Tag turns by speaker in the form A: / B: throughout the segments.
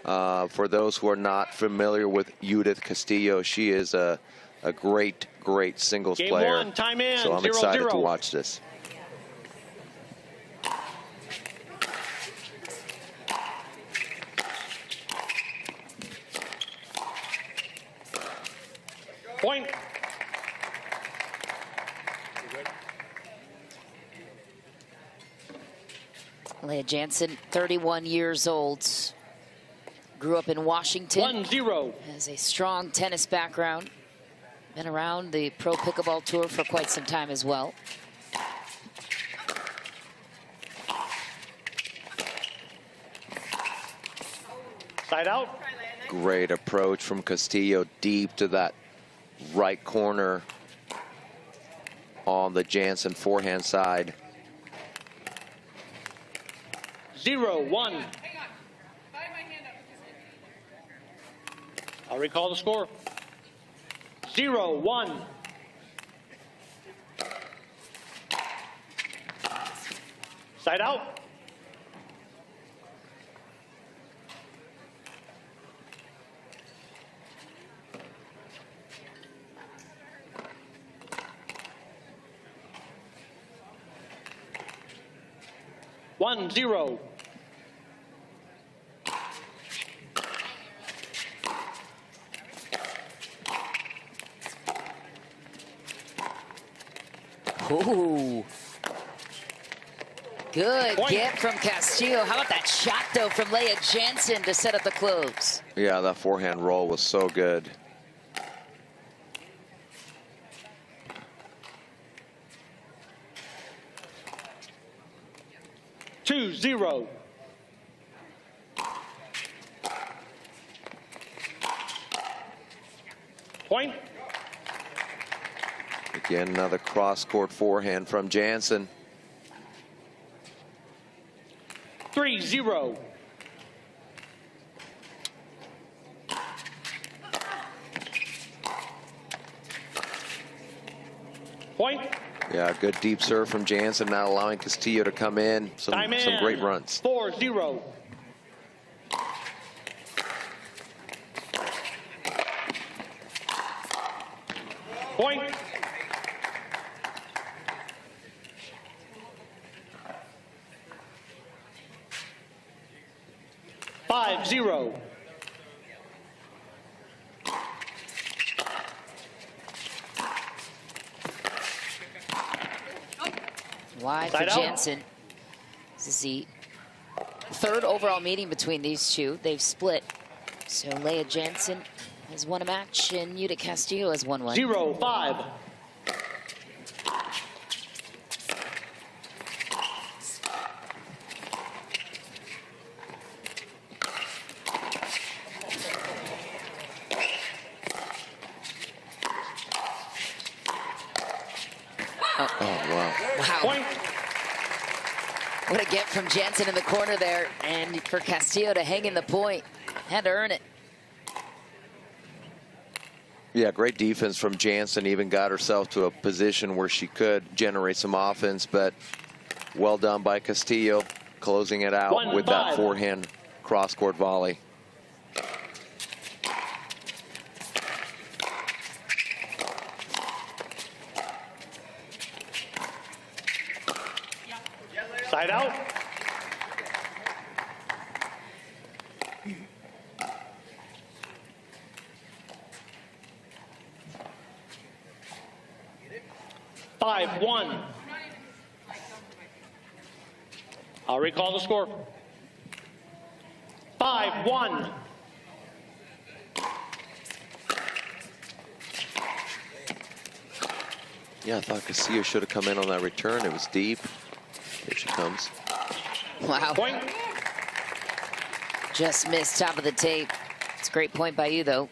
A: For those who are not familiar with Judith Castillo, she is a great singles
B: Game
A: player.
B: one, time in,
A: so I'm
B: 0-0.
A: excited to watch this.
B: Point.
C: Leah Jansen, 31 years old. Grew up in Washington.
B: 1-0.
C: Has a strong tennis background. Been around the Pro Pickleball Tour for quite some time as well.
B: Side out.
A: Great approach from Castillo, deep to that right corner on the Jansen forehand side.
B: 0-1. I'll recall the score. 0-1. Side out. One, 0.
C: Ooh. Good
B: Point.
C: get from Castillo. How about that shot, though, from Leah Jansen to set up the close?
A: Yeah, that forehand roll was so good.
B: Two, 0. Point.
A: Again, another cross-court forehand from Jansen.
B: 3-0. Point.
A: Yeah, good deep serve from Jansen, not allowing Castillo to come in. Some great runs.
B: 4-0. Point. Five, 0.
C: Wide for
B: Side out.
C: Jansen. This is the third overall meeting between these two. They've split. So Leah Jansen has won a match, and Judith Castillo has won one.
B: 0-5.
A: Oh, wow.
C: Wow.
B: Point.
C: What a get from Jansen in the corner there. And for Castillo to hang in the point. Had to earn it.
A: Yeah, great defense from Jansen. Even got herself to a position where she could generate some offense, but well done by Castillo, closing it out with that forehand cross-court volley.
B: Side out. Five, 1. I'll recall the score. 5-1.
A: Yeah, I thought Castillo should have come in on that return. It was deep. Here she comes.
C: Wow.
B: Point.
C: Just missed top of the tape. It's a great point by you, though.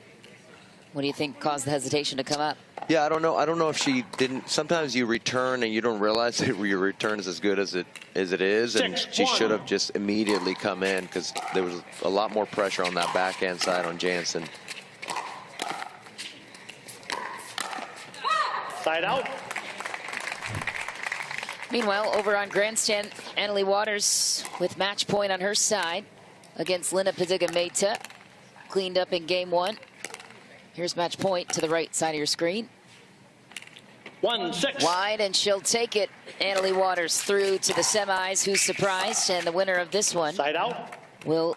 C: What do you think caused the hesitation to come up?
A: Yeah, I don't know. I don't know if she didn't. Sometimes you return and you don't realize that your return is as good as it is, and she should have just immediately come in because there was a lot more pressure on that backhand side on Jansen.
B: Side out.
C: Meanwhile, over on grandstand, Annalie Waters with match point on her side. against Lina Padiga-Meta. Cleaned up in game 1. Here's match point to the right side of your screen.
B: 1-6.
C: Wide, and she'll take it. Annalie Waters through to the semis. Who's surprised? And the winner of this one
B: Side out.
C: will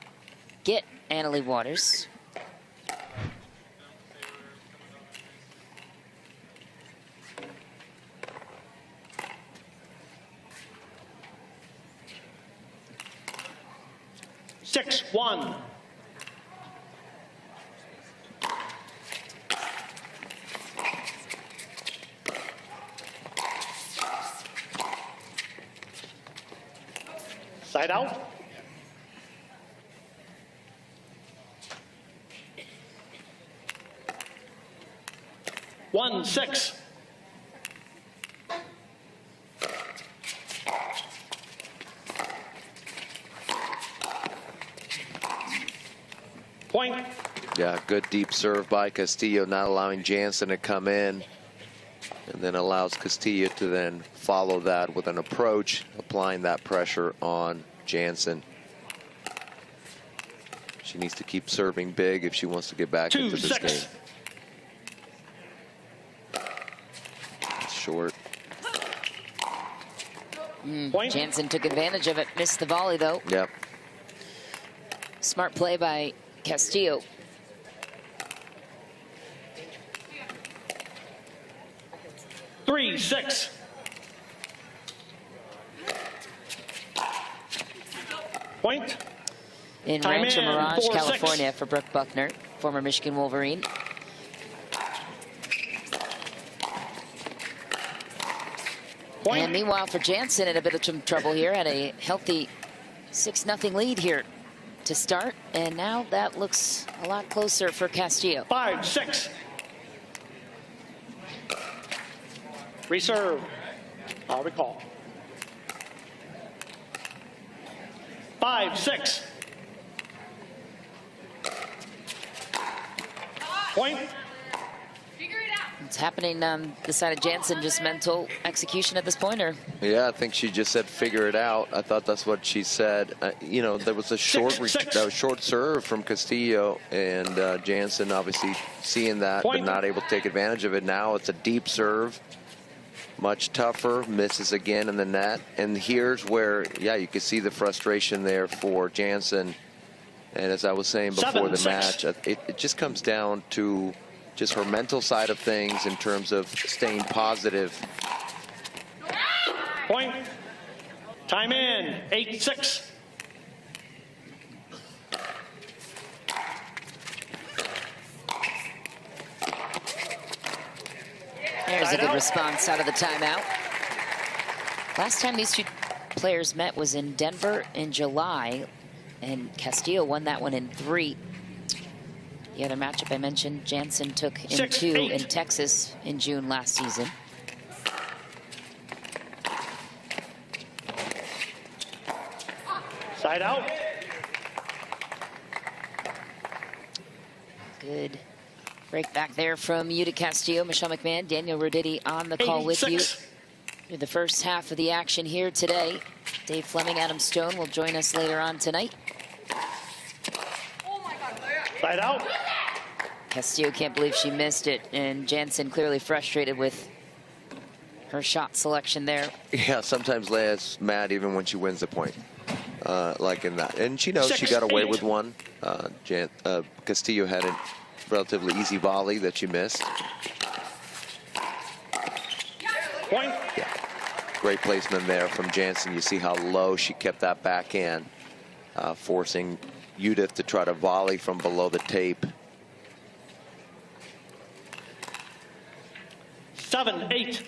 C: get Annalie Waters.
B: Six, 1. Side out. One, 6. Point.
A: Yeah, good deep serve by Castillo, not allowing Jansen to come in, and then allows Castillo to then follow that with an approach, applying that pressure on Jansen. She needs to keep serving big if she wants to get back into this
B: 2-6.
A: game. It's short.
B: Point.
C: Jansen took advantage of it. Missed the volley, though.
A: Yep.
C: Smart play by Castillo.
B: Three, 6. Point.
C: In
B: Time
C: Rancho
B: in,
C: Mirage,
B: 4-6.
C: California, for Brooke Buckner, former Michigan Wolverine.
B: Point.
C: And meanwhile, for Jansen, in a bit of some trouble here, had a healthy 6-0 lead here to start, and now that looks a lot closer for Castillo.
B: 5, 6. Reserve. I'll recall. 5, 6. Point.
C: It's happening on the side of Jansen, just mental execution at this point, or?
A: Yeah, I think she just said figure it out. I thought that's what she said. You know, there was a short short serve from Castillo, and Jansen obviously seeing that,
B: Point.
A: but not able to take advantage of it. Now it's a deep serve, much tougher, misses again in the net. And here's where, yeah, you can see the frustration there for Jansen. And as I was saying before the
B: 7-6.
A: match, it just comes down to just her mental side of things in terms of staying positive.
B: Point. Time in. 8, 6.
C: There's a good
B: Timeout.
C: response out of the timeout. Last time these two players met was in Denver in July, and Castillo won that one in 3. The other matchup I mentioned, Jansen took in
B: 6,
C: 2
B: 8.
C: in Texas in June last season.
B: Side out.
C: Good break back there from Yuta Castillo. Michelle McMahon, Daniel Roditi on the call with you.
B: 86.
C: Through the first half of the action here today. Dave Fleming, Adam Stone will join us later on tonight.
B: Side out.
C: Castillo can't believe she missed it, and Jansen clearly frustrated with her shot selection there.
A: Yeah, sometimes Leia's mad even when she wins the point, like in that. And she knows
B: 6,
A: she got away
B: 8.
A: with one. Castillo had a relatively easy volley that she missed.
B: Point.
A: Yeah, great placement there from Jansen. You see how low she kept that backhand, forcing Judith to try to volley from below the tape.
B: 7, 8.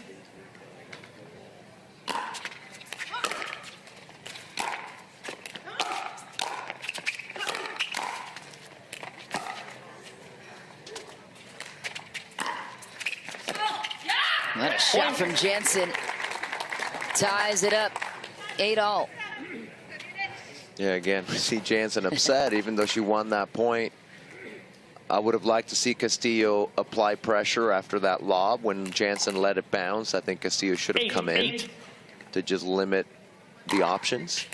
C: What a shot from Jansen. Ties it up, 8-all.
A: Yeah, again, we see Jansen upset, even though she won that point. I would have liked to see Castillo apply pressure after that lob when Jansen let it bounce. I think Castillo should have
B: 8,
A: come in
B: 8.
A: to just limit the options.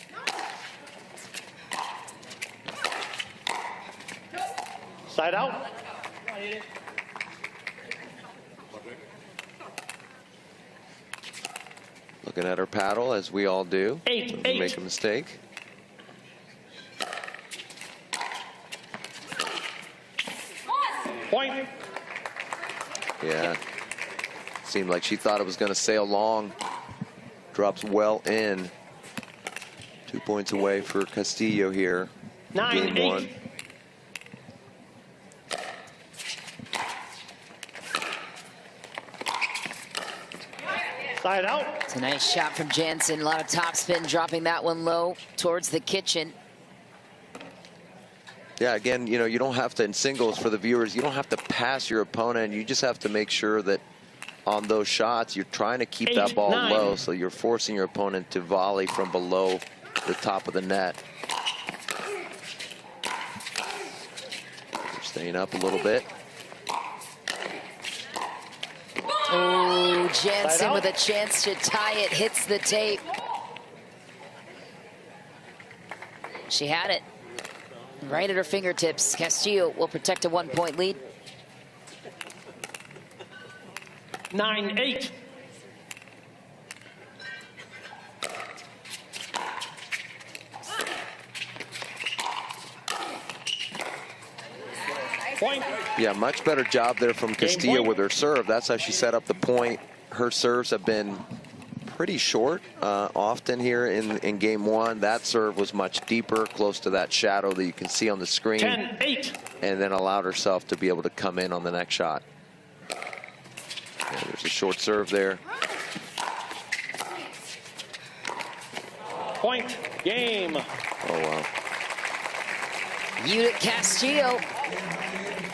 B: Side out.
A: Looking at her paddle, as we all do.
B: 8-8.
A: Make a mistake.
B: Point.
A: Yeah. Seemed like she thought it was going to sail long. Drops well in. 2 points away for Castillo here.
B: 9-8.
A: Game 1.
B: Side out.
C: It's a nice shot from Jansen. A lot of topspin, dropping that one low towards the kitchen.
A: Yeah, again, you know, you don't have to, in singles for the viewers, you don't have to pass your opponent. You just have to make sure that on those shots, you're trying to keep that ball
B: 8-9.
A: low, so you're forcing your opponent to volley from below the top of the net. They're staying up a little bit.
C: Oh, Jansen with a chance to tie it, hits the tape. She had it right at her fingertips. Castillo will protect a 1 point lead.
B: 9-8. Point.
A: Yeah, much better job there from Castillo with her serve. That's how she set up the point. Her serves have been pretty short often here in game 1. That serve was much deeper, close to that shadow that you can see on the screen.
B: 10-8.
A: And then allowed herself to be able to come in on the next shot. Yeah, there's a short serve there.
B: Point. Game.
A: Oh, wow.
C: Judith Castillo.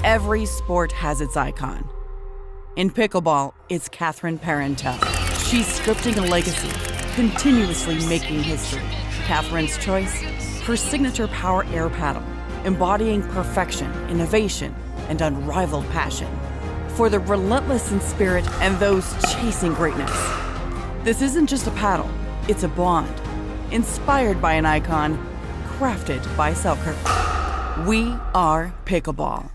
D: Every sport has its icon. In pickleball, it's Catherine Parenteau. She's scripting a legacy, continuously making history. Catherine's choice, her signature power air paddle, embodying perfection, innovation, and unrivaled passion. For the relentless in spirit and those chasing greatness. This isn't just a paddle, it's a bond. Inspired by an icon, crafted by Selkirk. We are Pickleball.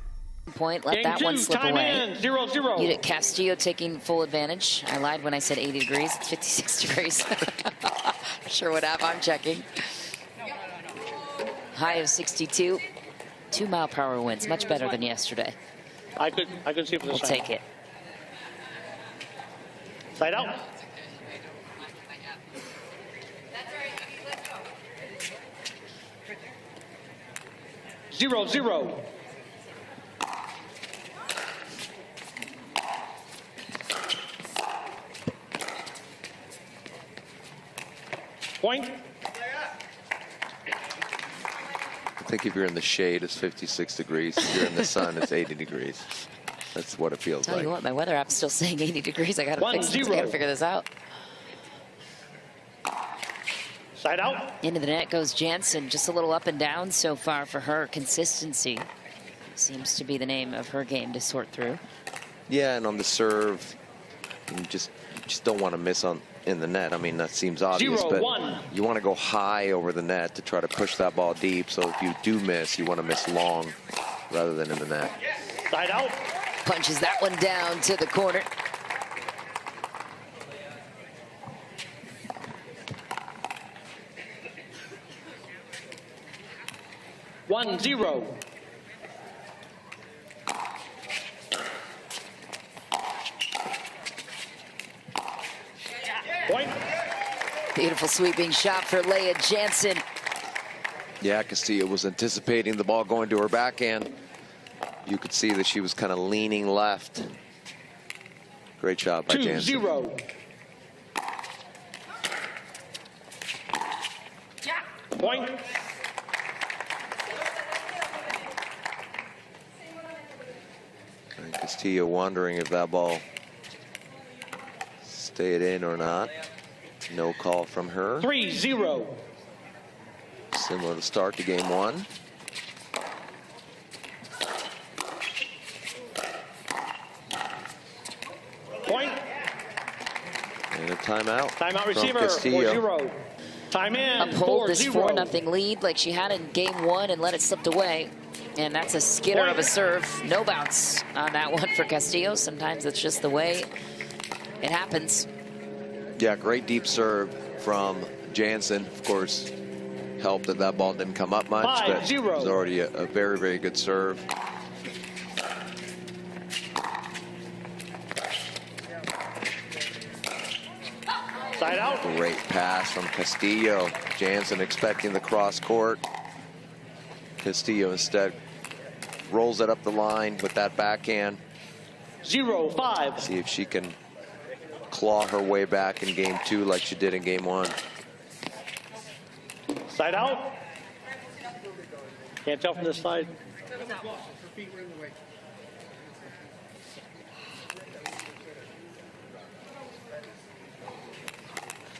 C: Point, let
B: Game
C: that
B: 2,
C: one slip
B: time
C: away.
B: in, 0-0.
C: Judith Castillo taking full advantage. I lied when I said 80 degrees. It's 56 degrees. Not sure what app I'm checking. High of 62. 2 mile-per-hour winds, much better than yesterday.
B: I could see it for the
C: We'll
B: side.
C: take it.
B: Side out. Zero, zero. Point.
A: I think if you're in the shade, it's 56 degrees. If you're in the sun, it's 80 degrees. That's what it feels
C: Tell
A: like.
C: you what, my weather app's still saying 80 degrees. I gotta fix it. I gotta figure this out.
B: Side out.
C: Into the net goes Jansen. Just a little up and down so far for her. Consistency seems to be the name of her game to sort through.
A: Yeah, and on the serve, you just don't want to miss in the net. I mean, that seems obvious,
B: 0-1.
A: but you want to go high over the net to try to push that ball deep. So if you do miss, you want to miss long rather than in the net.
B: Side out.
C: Punches that one down to the corner.
B: One, zero. Point.
C: Beautiful sweeping shot for Leah Jansen.
A: Yeah, Castillo was anticipating the ball going to her backhand. You could see that she was kind of leaning left. Great job by Jansen.
B: 2-0. Point.
A: And Castillo wondering if that ball stayed in or not. No call from her.
B: 3-0.
A: Similar to start to game 1.
B: Point.
A: And a timeout.
B: Timeout
A: from
B: receiver.
A: Castillo.
B: 4-0. Time in.
C: Uphold this
B: 4-0.
C: 4-0 lead like she had in game 1 and let it slip away. And that's a skidder of a serve. No bounce on that one for Castillo. Sometimes it's just the way it happens.
A: Yeah, great deep serve from Jansen. Of course, helped that that ball didn't come up much, but it was already a very, very good serve.
B: Side out.
A: Great pass from Castillo. Jansen expecting the cross court. Castillo instead rolls it up the line with that backhand.
B: 0-5.
A: See if she can claw her way back in game 2 like she did in game 1.
B: Side out. Can't tell from this side.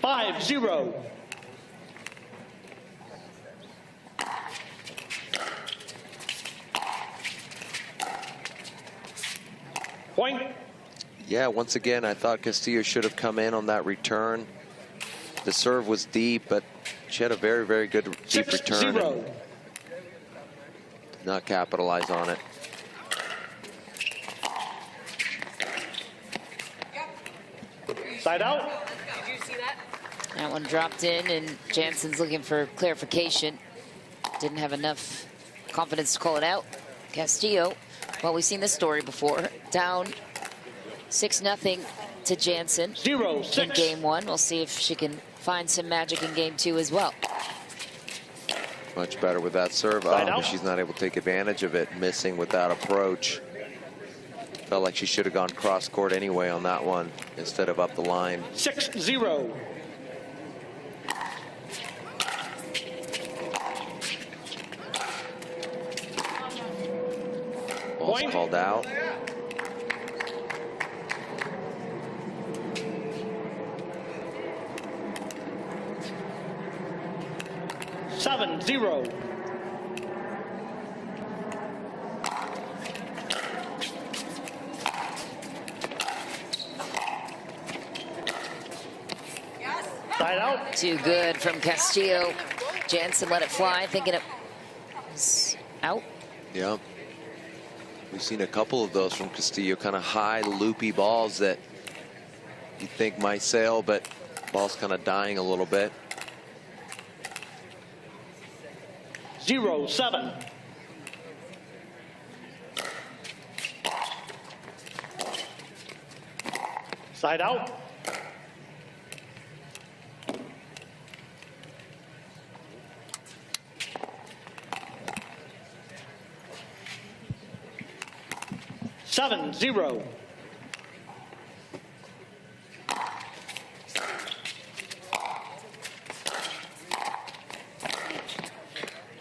B: Five, 0. Point.
A: Yeah, once again, I thought Castillo should have come in on that return. The serve was deep, but she had a very, very good deep
B: 6-0.
A: return. And did not capitalize on it.
B: Side out.
C: That one dropped in, and Jansen's looking for clarification. Didn't have enough confidence to call it out. Castillo, well, we've seen this story before. Down 6-0 to Jansen
B: 0-6.
C: in game 1. We'll see if she can find some magic in game 2 as well.
A: Much better with that serve. Oh, but she's not able to take advantage of it, missing with that approach. Felt like she should have gone cross court anyway on that one instead of up the line.
B: 6-0.
A: Ball's called out.
B: Seven, 0. Side out.
C: Too good from Castillo. Jansen let it fly, thinking it was out.
A: Yeah. We've seen a couple of those from Castillo, kind of high, loopy balls that you think might sail, but ball's kind of dying a little bit.
B: 0-7. Side out. Seven, 0.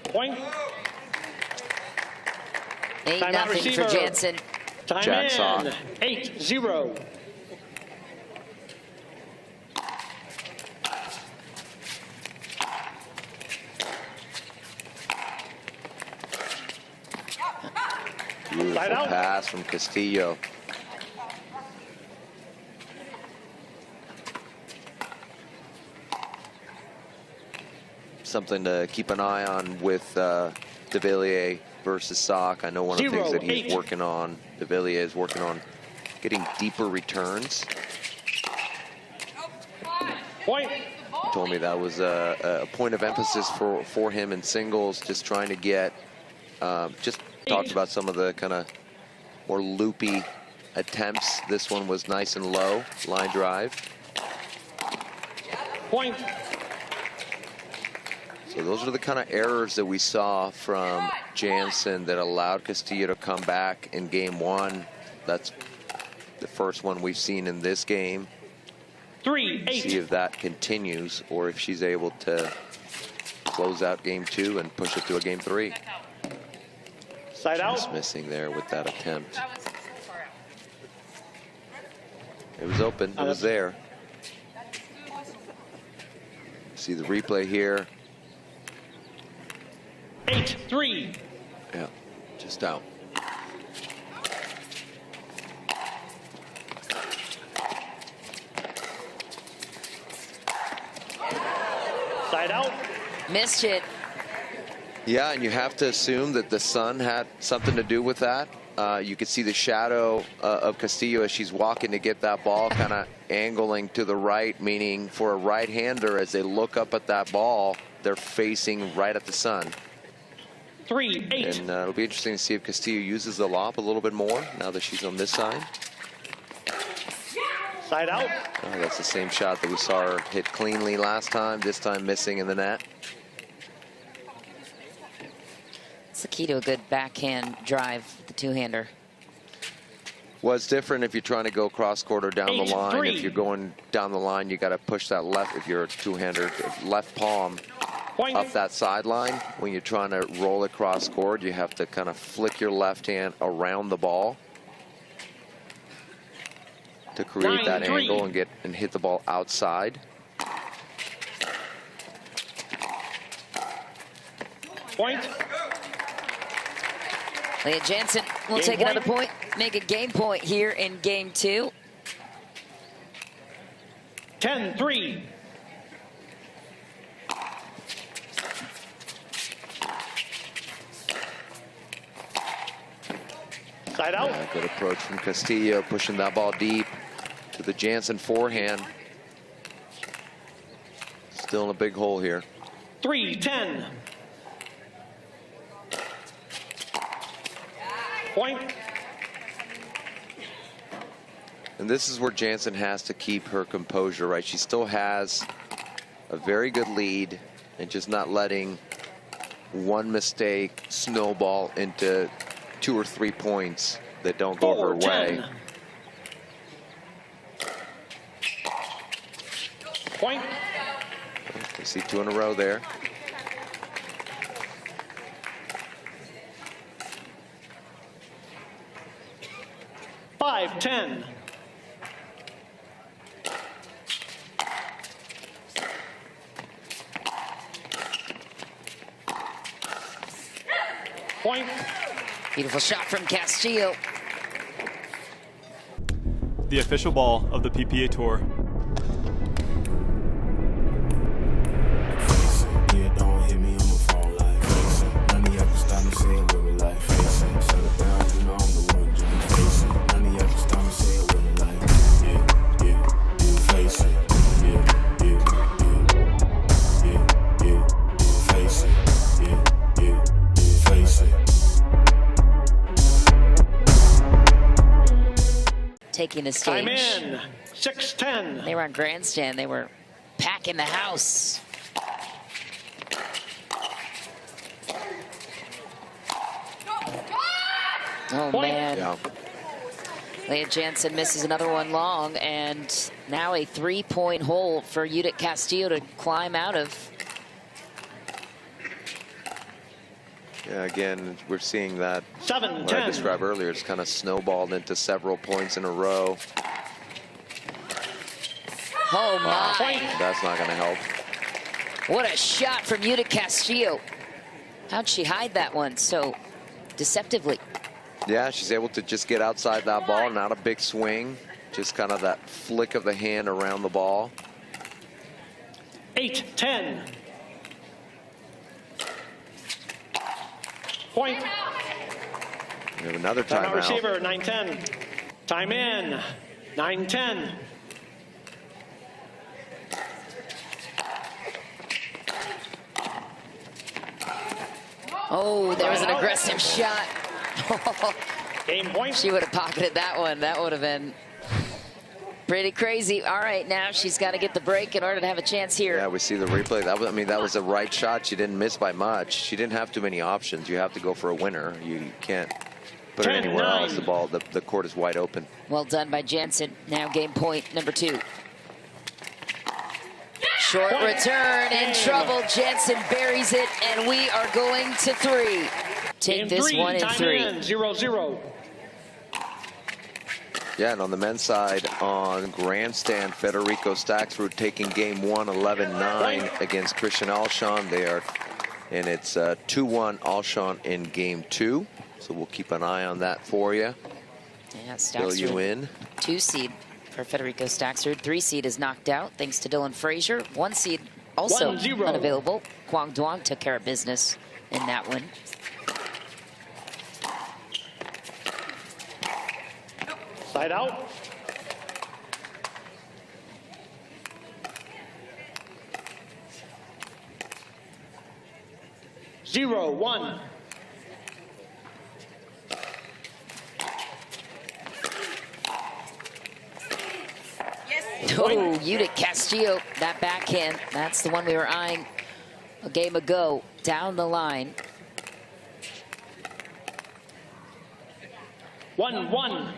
B: Point.
C: 8-0 for Jansen.
B: Time
A: Jack saw.
B: in. 8-0.
A: Beautiful pass from Castillo. Something to keep an eye on with De Villiers versus Sock. I know one of the things that he's working on, De Villiers is working on getting deeper returns.
B: Point.
A: He told me that was a point of emphasis for him in singles, just trying to get, just talked about some of the kind of more loopy attempts. This one was nice and low, line drive.
B: Point.
A: So those are the kind of errors that we saw from Jansen that allowed Castillo to come back in game 1. That's the first one we've seen in this game.
B: 3-8.
A: See if that continues or if she's able to close out game 2 and push it to a game 3.
B: Side out.
A: Just missing there with that attempt. It was open. It was there. See the replay here.
B: 8-3.
A: Yeah, just out.
B: Side out.
C: Missed it.
A: Yeah, and you have to assume that the sun had something to do with that. You could see the shadow of Castillo as she's walking to get that ball, kind of angling to the right, meaning for a right-hander, as they look up at that ball, they're facing right at the sun.
B: 3-8.
A: And it'll be interesting to see if Castillo uses the lob a little bit more now that she's on this side.
B: Side out.
A: Oh, that's the same shot that we saw her hit cleanly last time, this time missing in the net.
C: It's the key to a good backhand drive, the two-hander.
A: Well, it's different if you're trying to go cross-court or down the line.
B: 8-3.
A: If you're going down the line, you got to push that left, if you're a two-hander, left palm
B: Point.
A: up that sideline. When you're trying to roll it cross-court, you have to kind of flick your left hand around the ball to create that
B: 9-3.
A: angle and hit the ball outside.
B: Point.
C: Leah Jansen will
B: Game
C: take
B: point.
C: another point, make a game point here in game 2.
B: 10-3. Side out.
A: Yeah, good approach from Castillo, pushing that ball deep to the Jansen forehand. Still in a big hole here.
B: 3-10. Point.
A: And this is where Jansen has to keep her composure, right? She still has a very good lead and just not letting one mistake snowball into 2 or 3 points that don't go her way.
B: 4-10. Point.
A: We see 2 in a row there.
B: Five, 10. Point.
C: Beautiful shot from Castillo.
E: The official ball of the PPA Tour.
F: Yeah, don't hit me, I'ma fall like face it. None of y'all can stop me, say it with me like face it. Shut it down, you know I'm the one, just face it. None of y'all can stop me, say it with me like face it. Face it. Face it.
C: Taking the
B: Time
C: stage.
B: in. 6-10.
C: They were on grandstand. They were packing the house. Oh,
B: Point.
C: man.
A: Yeah.
C: Leah Jansen misses another one long, and now a 3-point hole for Judith Castillo to climb out of.
A: Yeah, again, we're seeing that, what I
B: 7-10.
A: described earlier, it's kind of snowballed into several points in a row.
C: Oh, my.
A: That's not going to help.
C: What a shot from Judith Castillo. How'd she hide that one so deceptively?
A: Yeah, she's able to just get outside that ball, not a big swing, just kind of that flick of the hand around the ball.
B: 8-10. Point.
A: We have another
B: Timeout
A: timeout.
B: receiver, 9-10. Time in. 9-10.
C: Oh, there was an aggressive shot.
B: Game point.
C: She would have pocketed that one. That would have been pretty crazy. All right, now she's got to get the break in order to have a chance here.
A: Yeah, we see the replay. That was, I mean, that was a right shot. She didn't miss by much. She didn't have too many options. You have to go for a winner. You can't put it anywhere
B: 10-9.
A: else. The court is wide open.
C: Well done by Jansen. Now game point number 2. Short return, in trouble. Jansen buries it, and we are going to 3. Take
B: Game
C: this
B: 3.
C: one in
B: Time
C: 3.
B: in. 0-0.
A: Yeah, and on the men's side, on grandstand, Federico Staxrud taking game 1, 11-9 against Christian Alshon. They are, and it's 2-1 Alshon in game 2. So we'll keep an eye on that for you.
C: Yeah,
A: Fill you
C: Staxrud,
A: in.
C: 2 seed for Federico Staxrud. 3 seed is knocked out thanks to Dylan Frazier. 1 seed also
B: 1-0.
C: unavailable. Kwang Duong took care of business in that one.
B: Side out. Zero, one.
C: Oh, Udic Castillo, that backhand. That's the one we were eyeing a game ago. Down the line.
B: 1-1.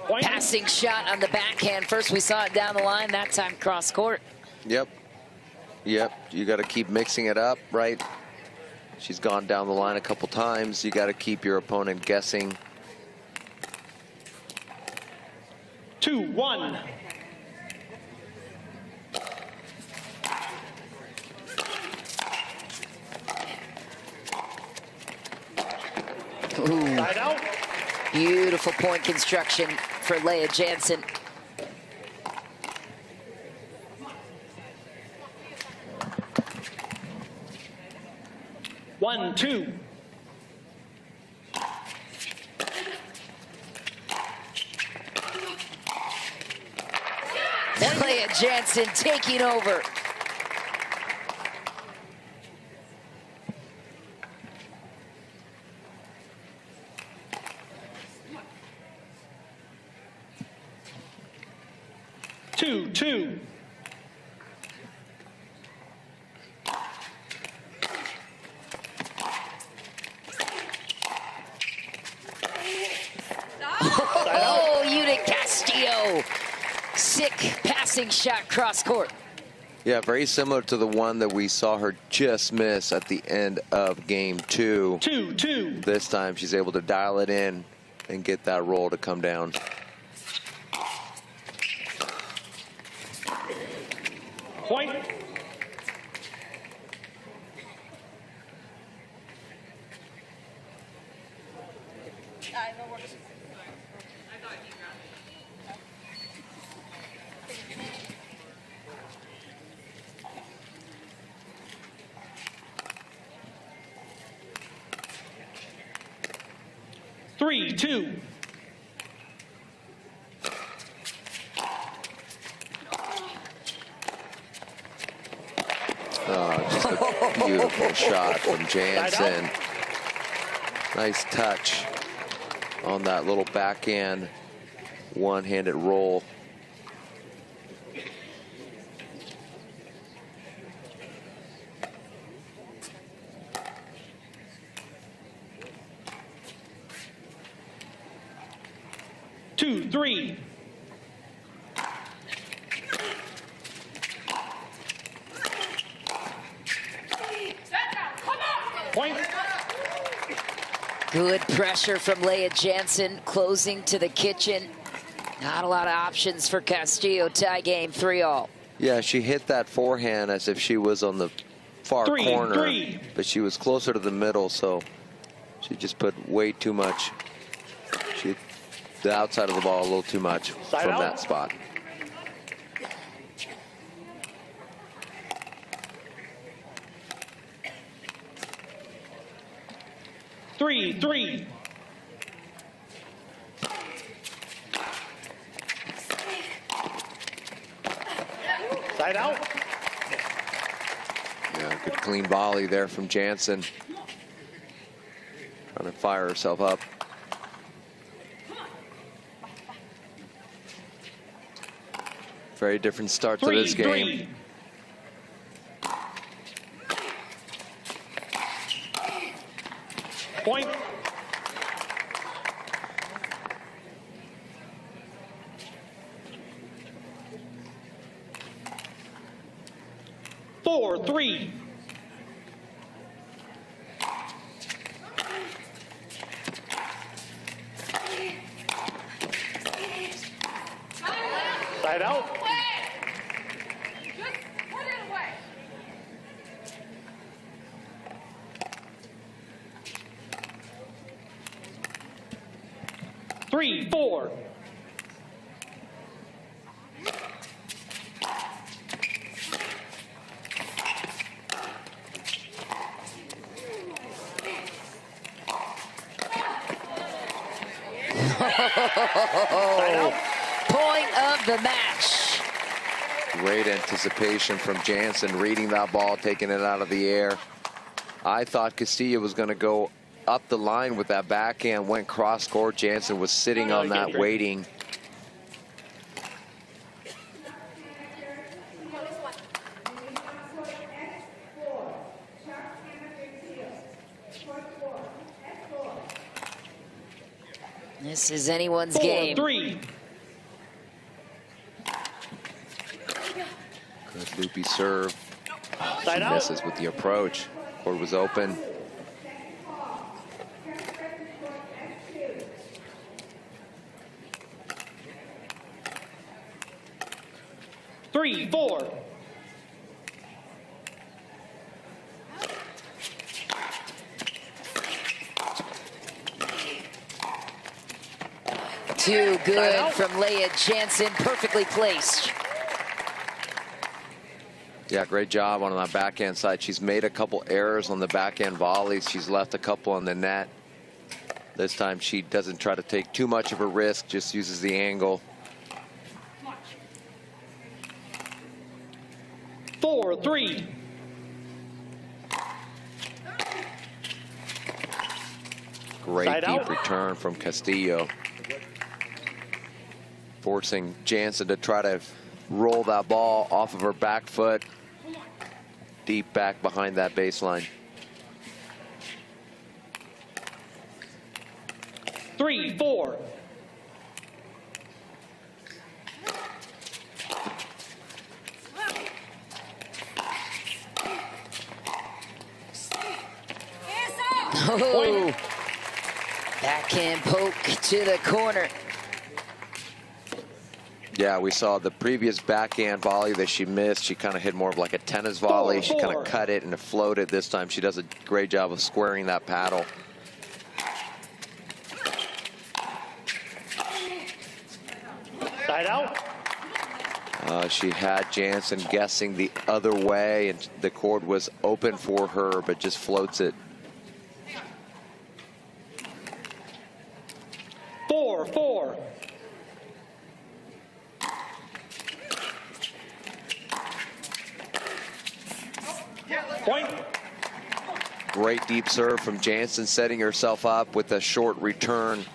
B: Point.
C: Passing shot on the backhand. First we saw it down the line, that time cross court.
A: Yep. Yep. You got to keep mixing it up, right? She's gone down the line a couple times. You got to keep your opponent guessing.
B: 2-1.
C: Ooh,
B: Side out.
C: beautiful point construction for Leah Jansen.
B: One, two.
C: Leah Jansen taking over.
B: Two.
C: Oh, Udic Castillo. Sick passing shot cross court.
A: Yeah, very similar to the one that we saw her just miss at the end of game 2.
B: 2-2.
A: This time she's able to dial it in and get that roll to come down.
B: Point. Three, two.
A: Just a beautiful shot from Jansen. Nice touch on that little backhand one-handed roll.
B: Two, three. Point.
C: Good pressure from Leah Jansen, closing to the kitchen. Not a lot of options for Castillo. Tie game, 3-all.
A: Yeah, she hit that forehand as if she was on the far corner, but she was closer to the middle, so she just put way too much. She hit the outside of the ball a little too much from that spot.
B: Three. Side out.
A: Yeah, good clean volley there from Jansen. Trying to fire herself up. Very different start to this game.
B: Point. Four, three. Side out. Three, four.
C: Point of the match.
A: Great anticipation from Jansen, reading that ball, taking it out of the air. I thought Castillo was going to go up the line with that backhand, went cross court. Jansen was sitting on that, waiting.
C: This is anyone's game.
B: 4-3.
A: Good loopy serve.
B: Side
A: She
B: out.
A: misses with the approach. Court was open.
B: Three, 4.
C: Too good from Leah Jansen, perfectly placed.
A: Yeah, great job on that backhand side. She's made a couple errors on the backhand volleys. She's left a couple on the net. This time she doesn't try to take too much of a risk, just uses the angle.
B: 4-3.
A: Great
B: Side
A: deep
B: out.
A: return from Castillo, forcing Jansen to try to roll that ball off of her back foot, deep back behind that baseline.
B: 3-4.
C: Oh, backhand poke to the corner.
A: Yeah, we saw the previous backhand volley that she missed. She kind of hit more of like a tennis volley. She kind
B: 4-4.
A: of cut it and it floated. This time she does a great job of squaring that paddle.
B: Side out.
A: She had Jansen guessing the other way, and the court was open for her, but just floats it.
B: 4-4. Point.
A: Great deep serve from Jansen, setting herself up with a short return.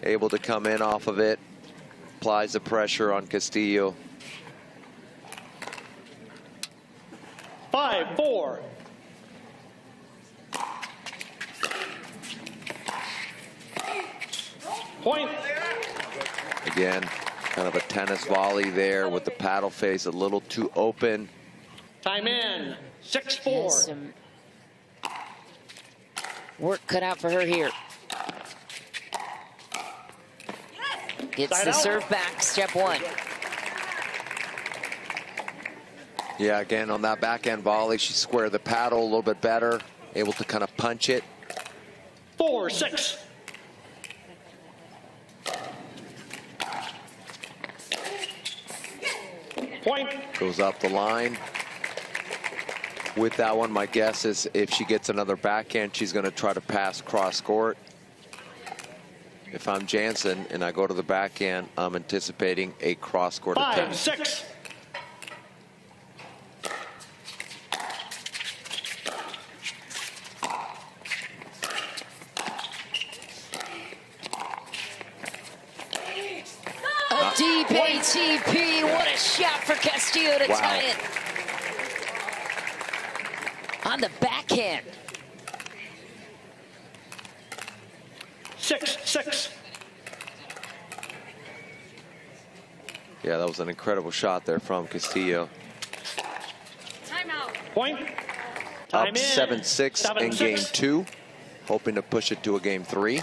A: Able to come in off of it. Applies the pressure on Castillo.
B: 5-4. Point.
A: Again, kind of a tennis volley there with the paddle face a little too open.
B: Time in.
C: Has
B: 6-4.
C: some work cut out for her here. Gets
B: Side
C: the
B: out.
C: serve back, step one.
A: Yeah, again, on that backhand volley, she squared the paddle a little bit better, able to kind of punch it.
B: 4-6. Point.
A: Goes up the line. With that one, my guess is if she gets another backhand, she's going to try to pass cross court. If I'm Jansen and I go to the backhand, I'm anticipating a cross court attempt.
B: 5-6.
C: A deep ATP, what a shot for Castillo to
A: Wow.
C: tie it. On the backhand.
B: 6-6.
A: Yeah, that was an incredible shot there from Castillo.
B: Point. Time
A: Up
B: in.
A: 7-6 in
B: 7-6.
A: game 2. Hoping to push it to a game 3.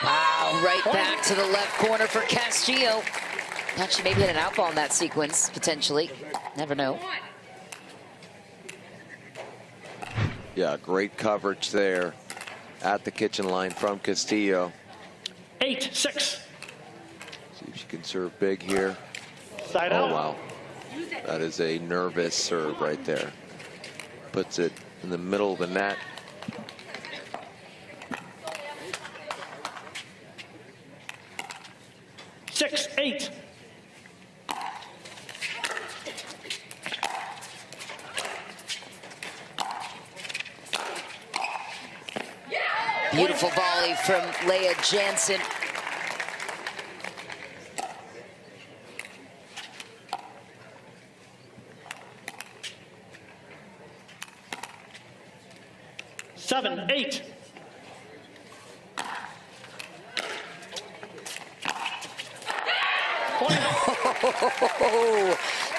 C: Wow, right back to the left corner for Castillo. Thought she maybe had an outball in that sequence, potentially. Never know.
A: Yeah, great coverage there at the kitchen line from Castillo.
B: 8-6.
A: See if She can serve big here.
B: Side
A: Oh,
B: out.
A: wow. That is a nervous serve right there. Puts it in the middle of the net.
B: Six, 8.
C: Beautiful volley from Leah Jansen.
B: Seven, 8.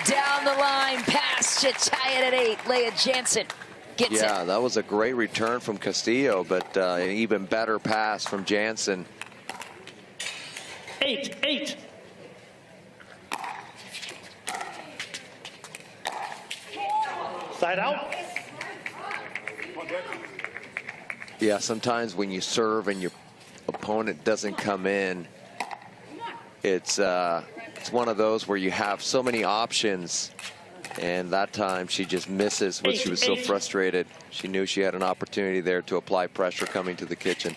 C: Down the line, pass to tie it at 8. Leah Jansen gets it.
A: Yeah, that was a great return from Castillo, but an even better pass from Jansen.
B: 8, 8. Side out.
A: Yeah, sometimes when you serve and your opponent doesn't come in, it's one of those where you have so many options, and that time she just misses. But she was so frustrated. She knew she had an opportunity there to apply pressure coming to the kitchen.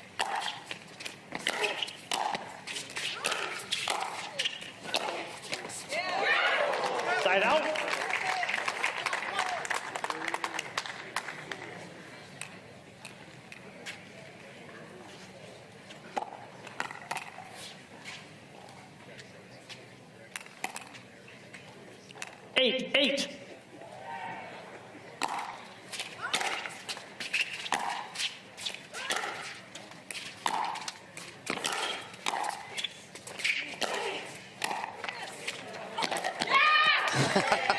B: Side out. Eight, 8.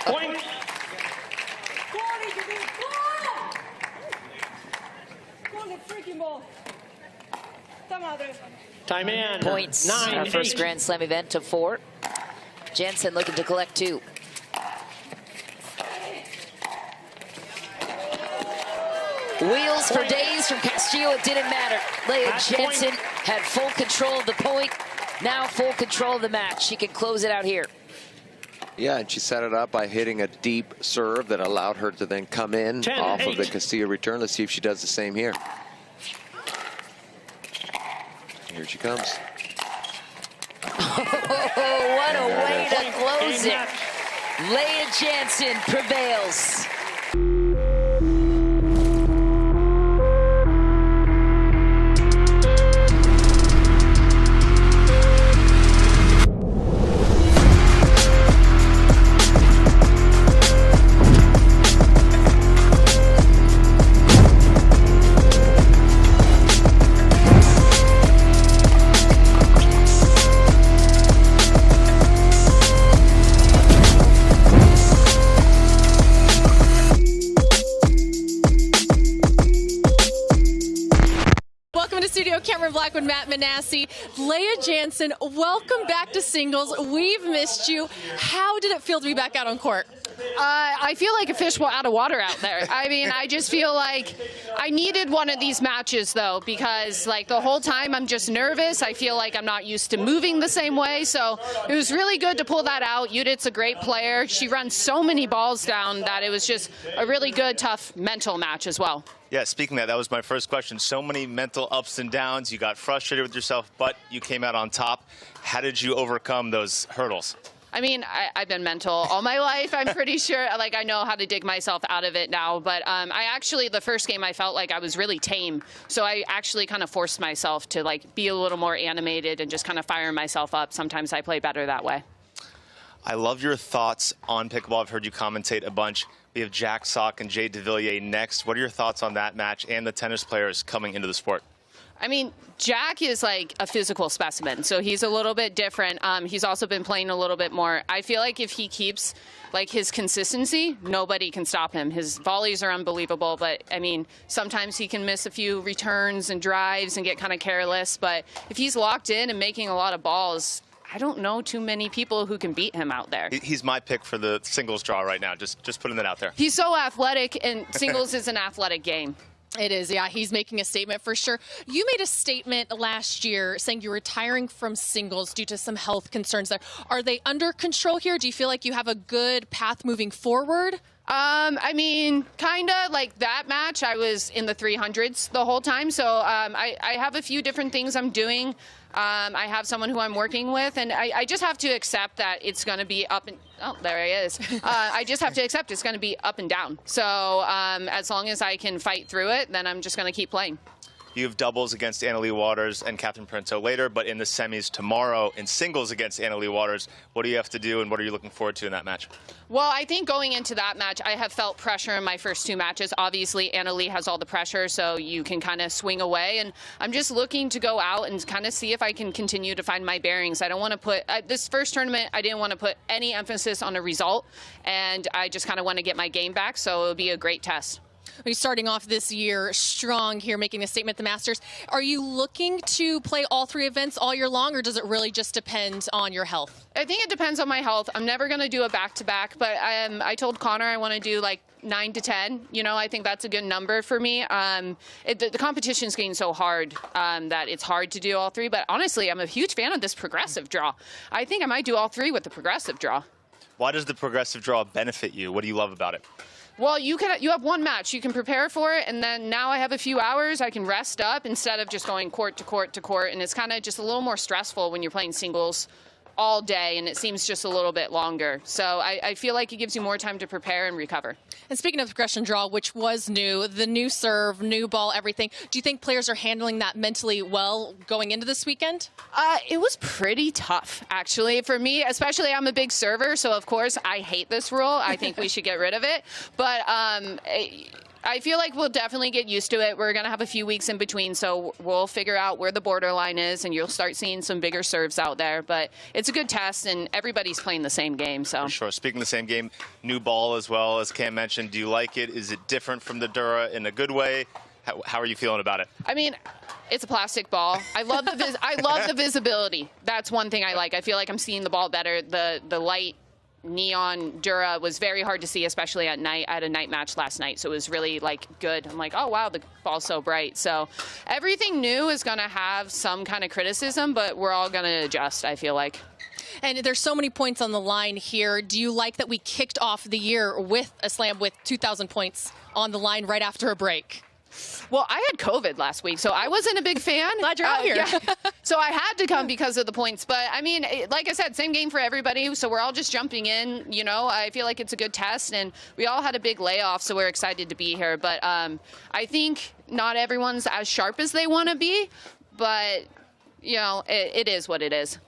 B: Point. Time in.
C: Points.
B: 9,
C: Our first
B: 8.
C: Grand Slam event to 4. Jansen looking to collect 2. Wheels for days from Castillo. It didn't matter. Leah
B: Match
C: Jansen
B: point.
C: had full control of the point. Now full control of the match. She can close it out here.
A: Yeah, and she set it up by hitting a deep serve that allowed her to then come in
B: 10,
A: off
B: 8.
A: of the Castillo return. Let's see if she does the same here. Here she comes.
C: Oh, what a way to close
B: Game
C: it.
B: match.
C: Leah Jansen prevails.
G: Cameron Black with Matt Manassi. Leah Jansen, welcome back to singles. We've missed you. How did it feel to be back out on court?
H: I feel like a fish out of water out there. I mean, I just feel like I needed one of these matches, though, because, like, the whole time I'm just nervous. I feel like I'm not used to moving the same way, so it was really good to pull that out. Judith's a great player. She runs so many balls down that it was just a really good, tough mental match as well.
I: Yeah, speaking of that was my first question. So many mental ups and downs. You got frustrated with yourself, but you came out on top. How did you overcome those hurdles?
H: I mean, I've been mental all my life, I'm pretty sure. Like, I know how to dig myself out of it now. But I actually, the first game, I felt like I was really tame. So I actually kind of forced myself to, like, be a little more animated and just kind of fire myself up. Sometimes I play better that way.
I: I love your thoughts on pickleball. I've heard you commentate a bunch. We have Jack Sock and Jay DeVilliers next. What are your thoughts on that match and the tennis players coming into the sport?
H: I mean, Jack is like a physical specimen, so he's a little bit different. He's also been playing a little bit more. I feel like if he keeps like his consistency, nobody can stop him. His volleys are unbelievable, but I mean, sometimes he can miss a few returns and drives and get kind of careless. But if he's locked in and making a lot of balls, I don't know too many people who can beat him out there.
I: He's my pick for the singles draw right now. Just putting that out there.
H: He's so athletic, and singles is an athletic game.
G: It is, yeah. He's making a statement for sure. You made a statement last year saying you're retiring from singles due to some health concerns there. Are they under control here? Do you feel like you have a good path moving forward?
H: I mean, kind of like that match, I was in the 300s the whole time. So I have a few different things I'm doing. I have someone who I'm working with, and I just have to accept that it's going to be up and, oh, there he is. I just have to accept it's going to be up and down. So as long as I can fight through it, then I'm just going to keep playing.
I: You have doubles against Annalie Waters and Catherine Parenteau later, but in the semis tomorrow in singles against Annalie Waters, what do you have to do and what are you looking forward to in that match?
H: Well, I think going into that match, I have felt pressure in my first two matches. Obviously, Annalie has all the pressure, so you can kind of swing away. And I'm just looking to go out and kind of see if I can continue to find my bearings. I don't want to put, this first tournament, I didn't want to put any emphasis on a result, and I just kind of want to get my game back, so it'll be a great test.
G: You're starting off this year strong here, making a statement at the Masters. Are you looking to play all three events all year long, or does it really just depend on your health?
H: I think it depends on my health. I'm never going to do a back-to-back, but I told Connor I want to do like 9 to 10. You know, I think that's a good number for me. The competition's getting so hard that it's hard to do all three, but honestly, I'm a huge fan of this progressive draw. I think I might do all three with the progressive draw.
I: Why does the progressive draw benefit you? What do you love about it?
H: Well, you have one match. You can prepare for it, and then now I have a few hours. I can rest up instead of just going court to court to court, and it's kind of just a little more stressful when you're playing singles all day, and it seems just a little bit longer. So I feel like it gives you more time to prepare and recover.
G: And speaking of the progression draw, which was new, the new serve, new ball, everything, do you think players are handling that mentally well going into this weekend?
H: It was pretty tough, actually, for me, especially I'm a big server, so of course I hate this rule. I think we should get rid of it. But I feel like we'll definitely get used to it. We're going to have a few weeks in between, so we'll figure out where the borderline is, and you'll start seeing some bigger serves out there. But it's a good test, and everybody's playing the same game. So.
I: For sure. Speaking of the same game, new ball as well, as Cam mentioned. Do you like it? Is it different from the Dura in a good way? How are you feeling about it?
H: I mean, it's a plastic ball. I love the visibility. That's one thing I like. I feel like I'm seeing the ball better. The light neon Dura was very hard to see, especially at night. I had a night match last night, so it was really like good. I'm like, oh wow, the ball's so bright. So everything new is going to have some kind of criticism, but we're all going to adjust, I feel like.
G: And there's so many points on the line here. Do you like that we kicked off the year with a slam with 2,000 points on the line right after a break?
H: Well, I had COVID last week, so I wasn't a big fan.
G: Glad you're out here.
H: Yeah. So I had to come because of the points. But, I mean, like I said, same game for everybody, so we're all just jumping in. You know, I feel like it's a good test, and we all had a big layoff, so we're excited to be here. But I think not everyone's as sharp as they want to be, but, you know, it is what it is.